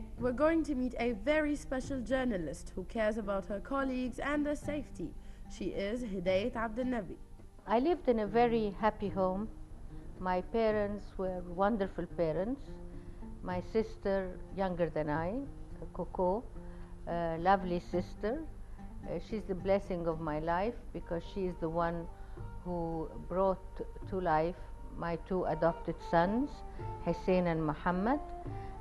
Today, we're going to meet a very special journalist who cares about her colleagues and their safety. She is Hidayat Abdelnabi. I lived in a very happy home. My parents were wonderful parents. My sister, younger than I, Coco, a lovely sister. She's the blessing of my life because she is the one who brought to life my two adopted sons, Hussein and Muhammad,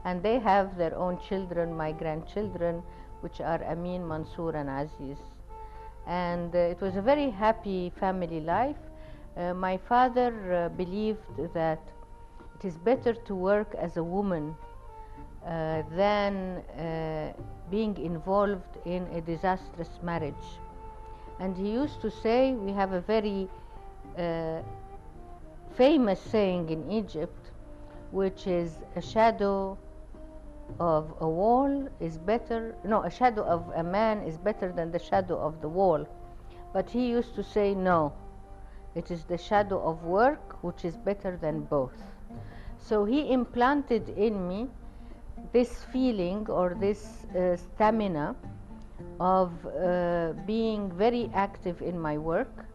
and they have their own children, my grandchildren, which are Amin, Mansour and Aziz. And it was a very happy family life. My father believed that it is better to work as a woman than being involved in a disastrous marriage. And he used to say, we have a very famous saying in Egypt, which is a shadow of a wall is better, no, a shadow of a man is better than the shadow of the wall. But he used to say, no, it is the shadow of work which is better than both. So he implanted in me this feeling or this stamina of being very active in my work,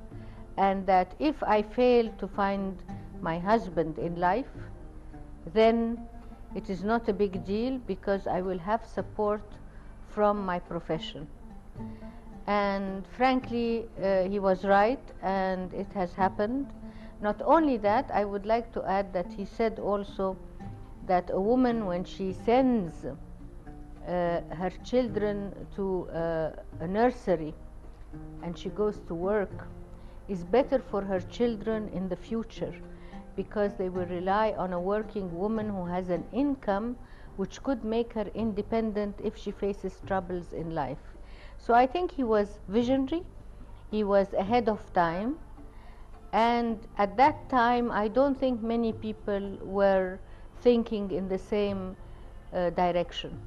and that if I fail to find my husband in life, then it is not a big deal because I will have support from my profession. And frankly, he was right, and it has happened. Not only that, I would like to add that he said also that a woman, when she sends her children to a nursery and she goes to work, is better for her children in the future, because they will rely on a working woman who has an income which could make her independent if she faces troubles in life. So I think he was visionary, he was ahead of time, and at that time I don't think many people were thinking in the same direction.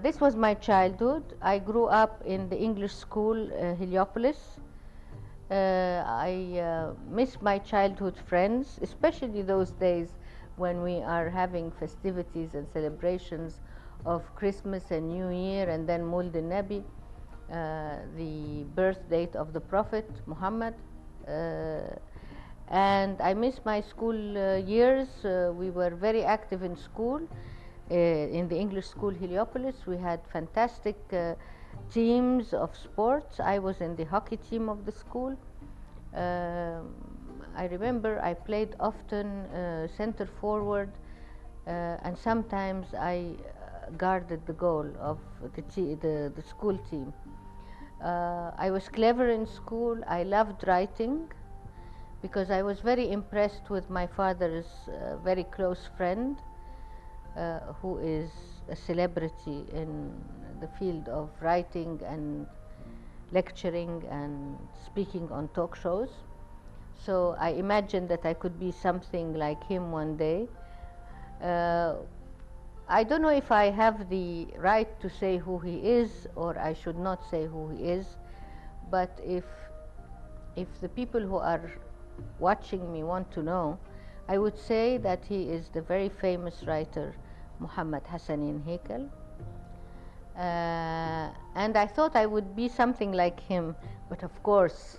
This was my childhood. I grew up in the English school, Heliopolis. I miss my childhood friends, especially those days when we are having festivities and celebrations of Christmas and New Year, and then Mould al-Nabi, the birth date of the Prophet Muhammad. And I miss my school years. We were very active in school, in the English school Heliopolis. We had fantastic teams of sports. I was in the hockey team of the school. I remember I played often center forward, and sometimes I guarded the goal of the school team. I was clever in school. I loved writing because I was very impressed with my father's very close friend, who is a celebrity in the field of writing and lecturing and speaking on talk shows. So I imagined that I could be something like him one day. I don't know if I have the right to say who he is, or I should not say who he is, but if the people who are watching me want to know, I would say that he is the very famous writer Muhammad Hassanin Hekel. And I thought I would be something like him, but of course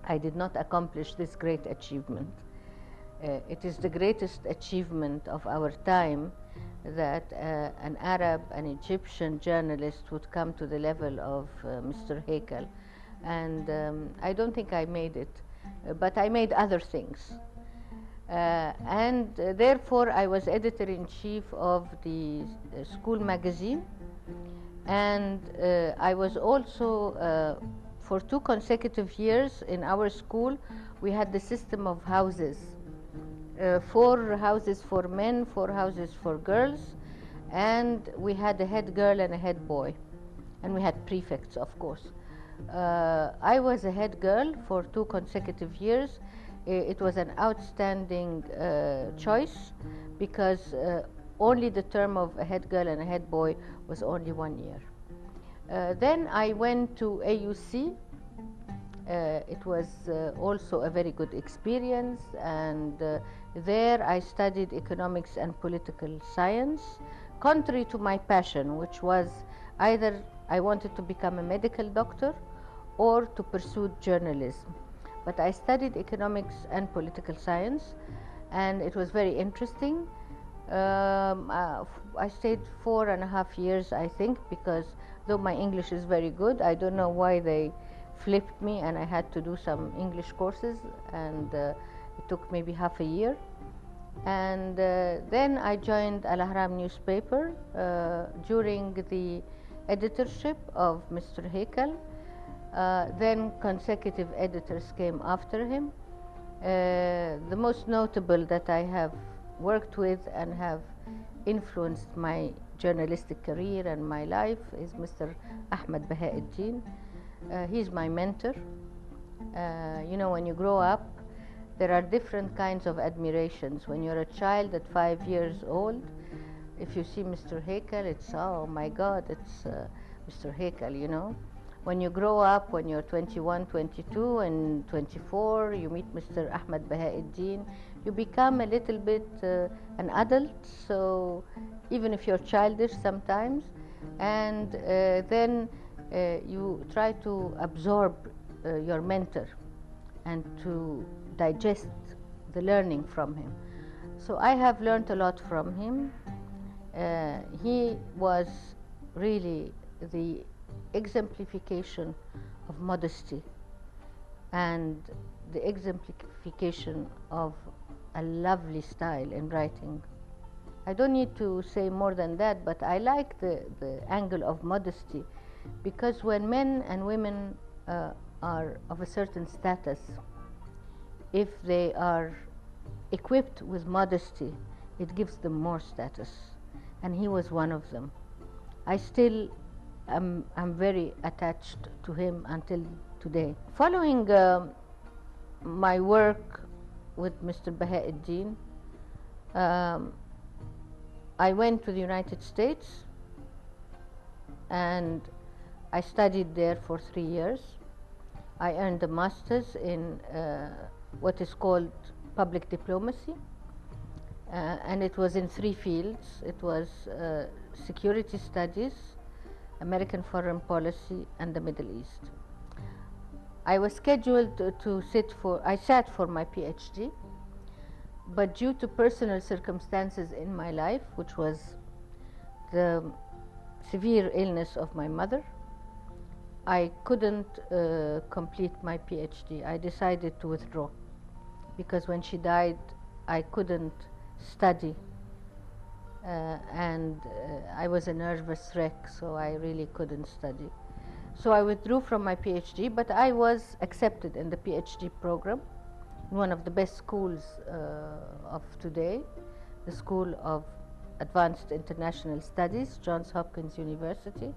I did not accomplish this great achievement. It is the greatest achievement of our time that an Arab, an Egyptian journalist would come to the level of Mr. Hekel, and I don't think I made it, but I made other things. And therefore I was editor-in-chief of the school magazine, and I was also for 2 consecutive years in our school we had the system of houses, 4 houses for men, 4 houses for girls, and we had a head girl and a head boy, and we had prefects, of course. I was a head girl for 2 consecutive years. It was an outstanding choice because only the term of a head girl and a head boy was only 1 year. Then I went to AUC It was also a very good experience, and there I studied economics and political science, contrary to my passion, which was either I wanted to become a medical doctor or to pursue journalism. But I studied economics and political science, and it was very interesting. I stayed 4.5 years, I think, because though my English is very good, I don't know why they flipped me and I had to do some English courses, and it took maybe half a year. And then I joined Al Ahram newspaper during the editorship of Mr. Hakel. Then consecutive editors came after him. The most notable that I have worked with and have influenced my journalistic career and my life is Mr. Ahmed Bahauddin. He's my mentor. You know, when you grow up, there are different kinds of admirations. When you're a child at 5 years old, if you see Mr. Hakel, it's, oh my God, it's Mr. Hakel, you know. When you grow up, when you're 21, 22, and 24, you meet Mr. Ahmed Bahauddin, you become a little bit an adult, so even if you're childish sometimes, and then you try to absorb your mentor and to digest the learning from him. So I have learned a lot from him. He was really the exemplification of modesty and the exemplification of a lovely style in writing. I don't need to say more than that, but I like the angle of modesty, because when men and women are of a certain status, if they are equipped with modesty, it gives them more status, and he was one of them. I still I'm very attached to him until today. Following my work with Mr. Bahauddin, I went to the United States and I studied there for 3 years. I earned a master's in what is called public diplomacy, and it was in 3 fields. It was security studies, American foreign policy, and the Middle East. I was scheduled I sat for my PhD, but due to personal circumstances in my life, which was the severe illness of my mother, I couldn't complete my PhD. I decided to withdraw, because when she died, I couldn't study. And I was a nervous wreck, so I really couldn't study. So I withdrew from my PhD, but I was accepted in the PhD program in one of the best schools of today, the School of Advanced International Studies, Johns Hopkins University.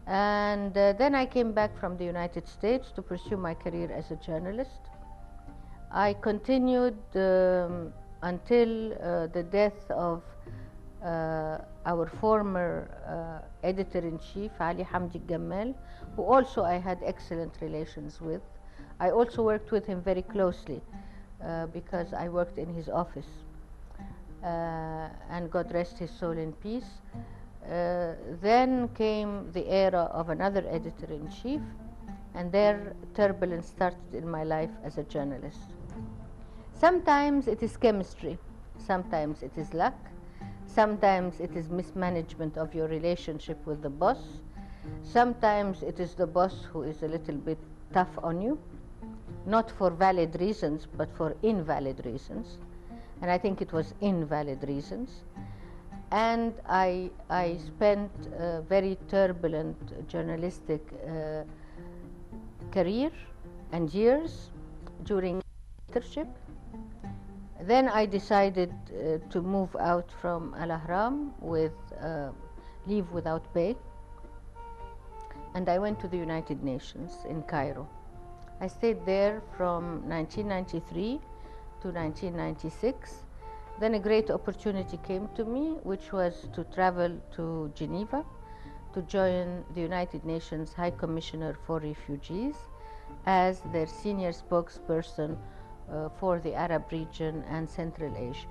And then I came back from the United States to pursue my career as a journalist. I continued until the death of our former editor-in-chief, Ali Hamdi Gamal, who also I had excellent relations with. I also worked with him very closely because I worked in his office. And God rest his soul in peace. Then came the era of another editor-in-chief, and there turbulence started in my life as a journalist. Sometimes it is chemistry, sometimes it is luck, sometimes it is mismanagement of your relationship with the boss, sometimes it is the boss who is a little bit tough on you, not for valid reasons, but for invalid reasons. And I think it was invalid reasons. And I spent a very turbulent journalistic career and years during leadership. Then I decided to move out from Al Ahram with leave without pay, and I went to the United Nations in Cairo. I stayed there from 1993 to 1996. Then a great opportunity came to me, which was to travel to Geneva to join the United Nations High Commissioner for Refugees, as their senior spokesperson for the Arab region and Central Asia.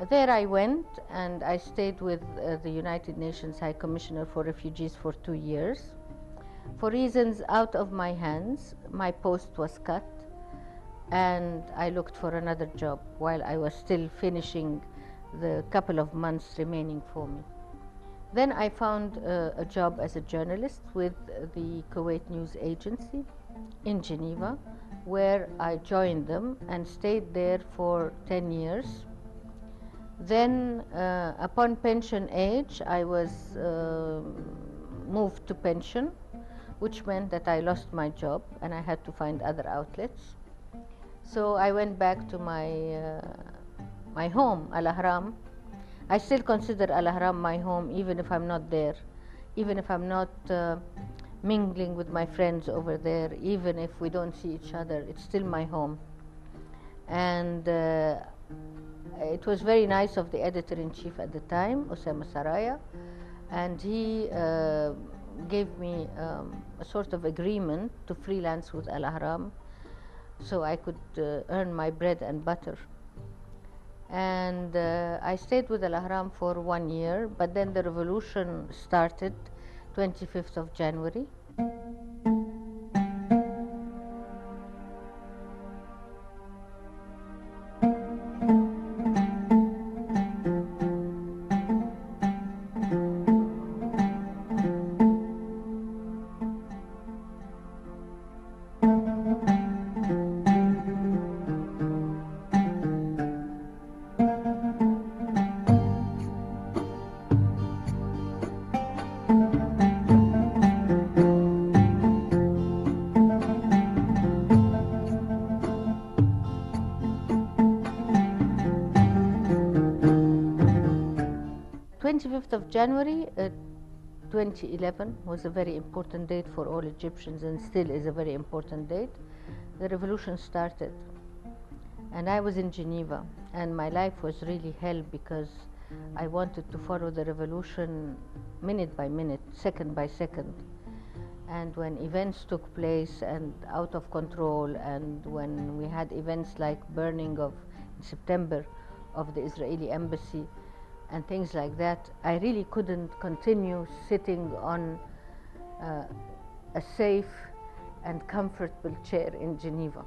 There I went and I stayed with the United Nations High Commissioner for Refugees for 2 years. For reasons out of my hands, my post was cut and I looked for another job while I was still finishing the couple of months remaining for me. Then I found a job as a journalist with the Kuwait News Agency in Geneva, where I joined them and stayed there for 10 years. Then, upon pension age, I was moved to pension, which meant that I lost my job and I had to find other outlets. So I went back to my home, Al Ahram. I still consider Al Ahram my home, even if I'm not there, even if I'm not mingling with my friends over there, even if we don't see each other, it's still my home. And it was very nice of the editor-in-chief at the time, Osama Saraya, and he gave me a sort of agreement to freelance with Al Ahram so I could earn my bread and butter. And I stayed with Al Ahram for 1 year, but then the revolution started 25th of January. 25th of January 2011 was a very important date for all Egyptians and still is a very important date. The revolution started and I was in Geneva and my life was really hell because I wanted to follow the revolution minute by minute, second by second. And when events took place and out of control, and when we had events like burning of in September of the Israeli embassy and things like that, I really couldn't continue sitting on a safe and comfortable chair in Geneva.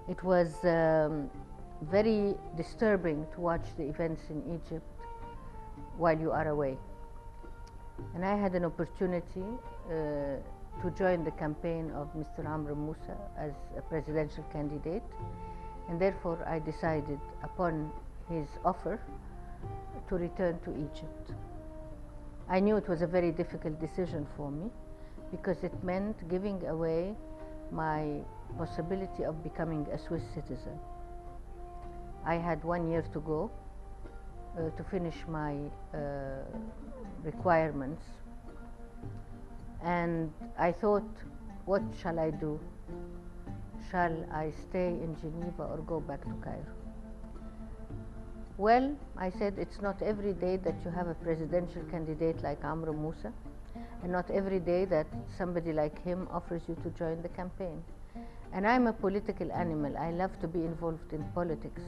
It was very disturbing to watch the events in Egypt while you are away. And I had an opportunity to join the campaign of Mr. Amr Moussa as a presidential candidate, and therefore I decided upon his offer to return to Egypt. I knew it was a very difficult decision for me because it meant giving away my possibility of becoming a Swiss citizen. I had 1 year to go to finish my requirements, and I thought, what shall I do? Shall I stay in Geneva or go back to Cairo? Well, I said, it's not every day that you have a presidential candidate like Amr Moussa, and not every day that somebody like him offers you to join the campaign. And I'm a political animal. I love to be involved in politics.